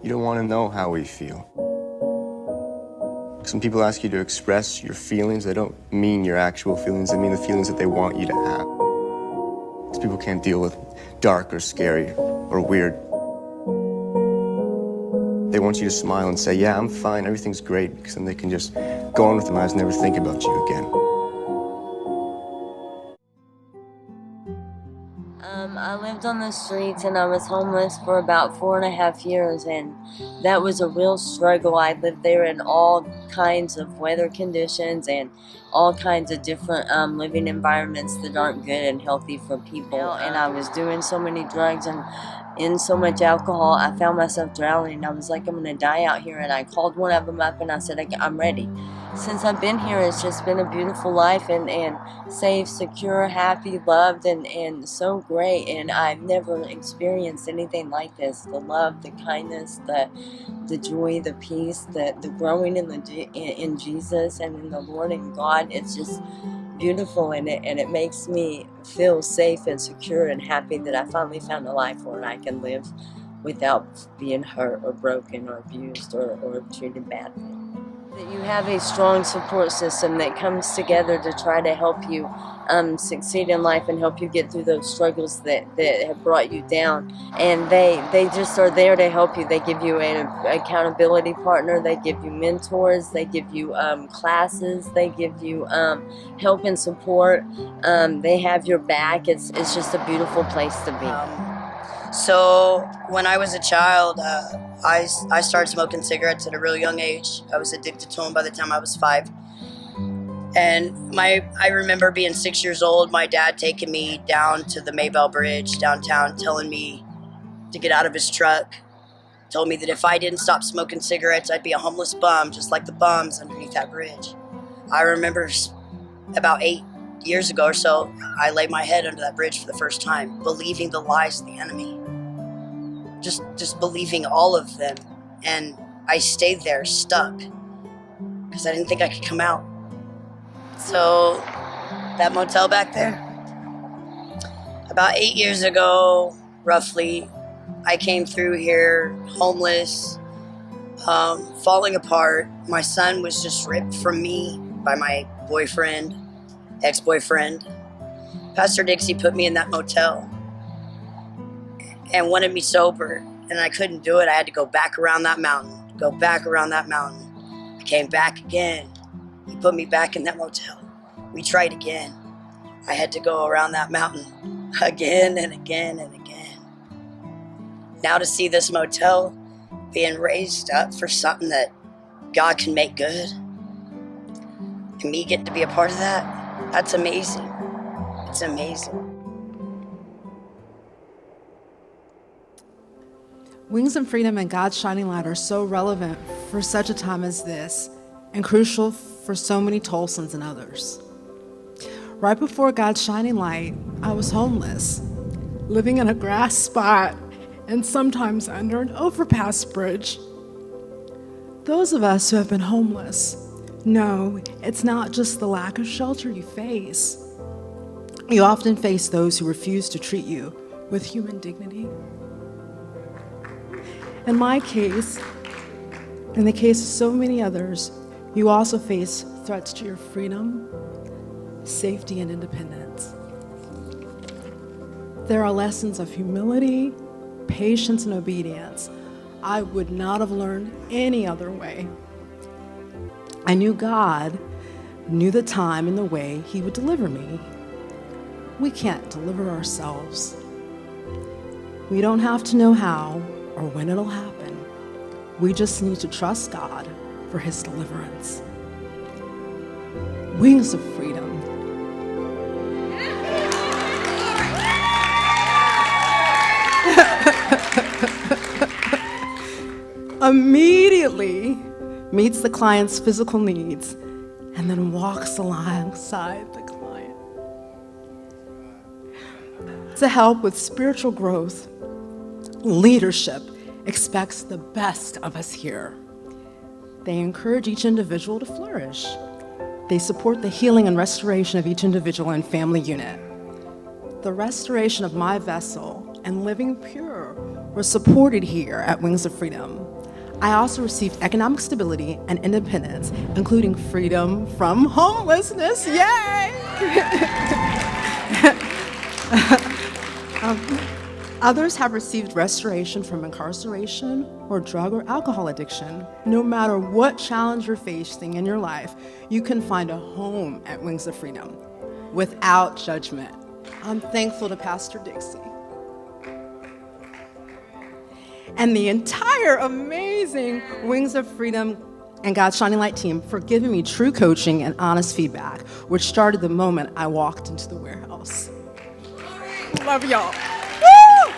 You don't want to know how we feel. Some people ask you to express your feelings. They don't mean your actual feelings. They mean the feelings that they want you to have. Because people can't deal with dark or scary or weird. They want you to smile and say, yeah, I'm fine, everything's great, because then they can just go on with their lives and never think about you again. I lived on the streets and I was homeless for about 4.5 years, and that was a real struggle. I lived there in all kinds of weather conditions and all kinds of different living environments that aren't good and healthy for people. And I was doing so many drugs and in so much alcohol, I found myself drowning. I was like, I'm gonna die out here. And I called one of them up and I said, I'm ready. Since I've been here, it's just been a beautiful life and safe, secure, happy, loved, and so great. And I've never experienced anything like this. The love, the kindness, the joy, the peace, the growing in Jesus and in the Lord and God. It's just beautiful, and it makes me feel safe and secure and happy that I finally found a life where I can live without being hurt or broken or abused or treated badly. That you have a strong support system that comes together to try to help you succeed in life and help you get through those struggles that have brought you down. And they just are there to help you. They give you an accountability partner. They give you mentors. They give you classes. They give you help and support. They have your back. It's just a beautiful place to be. So when I was a child, I started smoking cigarettes at a real young age. I was addicted to them by the time I was 5. And I remember being 6 years old, my dad taking me down to the Maybell Bridge downtown, telling me to get out of his truck. Told me that if I didn't stop smoking cigarettes, I'd be a homeless bum, just like the bums underneath that bridge. I remember about 8 years ago or so, I laid my head under that bridge for the first time, believing the lies of the enemy. Just believing all of them. And I stayed there stuck because I didn't think I could come out. So that motel back there, about 8 years ago, roughly, I came through here homeless, falling apart. My son was just ripped from me by my boyfriend, ex-boyfriend. Pastor Dixie put me in that motel and wanted me sober, and I couldn't do it. I had to go back around that mountain, I came back again. He put me back in that motel. We tried again. I had to go around that mountain again and again and again. Now to see this motel being raised up for something that God can make good, and me getting to be a part of that, that's amazing. It's amazing. Wings of Freedom and God's Shining Light are so relevant for such a time as this, and crucial for so many Tulsans and others. Right before God's Shining Light, I was homeless, living in a grass spot and sometimes under an overpass bridge. Those of us who have been homeless know it's not just the lack of shelter you face. You often face those who refuse to treat you with human dignity. In my case, in the case of so many others, you also face threats to your freedom, safety, and independence. There are lessons of humility, patience, and obedience I would not have learned any other way. I knew God knew the time and the way He would deliver me. We can't deliver ourselves. We don't have to know how or when it'll happen. We just need to trust God for His deliverance. Wings of Freedom. Immediately meets the client's physical needs and then walks alongside the client to help with spiritual growth. Leadership expects the best of us here. They encourage each individual to flourish. They support the healing and restoration of each individual and family unit. The restoration of my vessel and living pure were supported here at Wings of Freedom. I also received economic stability and independence, including freedom from homelessness. Yay! Others have received restoration from incarceration or drug or alcohol addiction. No matter what challenge you're facing in your life, you can find a home at Wings of Freedom without judgment. I'm thankful to Pastor Dixie and the entire amazing Wings of Freedom and God's Shining Light team for giving me true coaching and honest feedback, which started the moment I walked into the warehouse. Love y'all. Woo!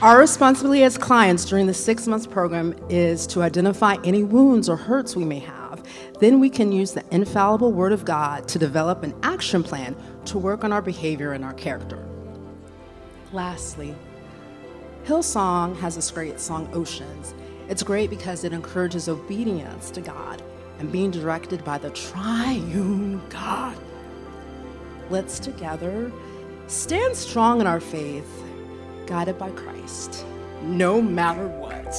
Our responsibility as clients during the 6 months program is to identify any wounds or hurts we may have. Then we can use the infallible Word of God to develop an action plan to work on our behavior and our character. Lastly, Hillsong has this great song, Oceans. It's great because it encourages obedience to God and being directed by the triune God. Let's together stand strong in our faith, guided by Christ, no matter what.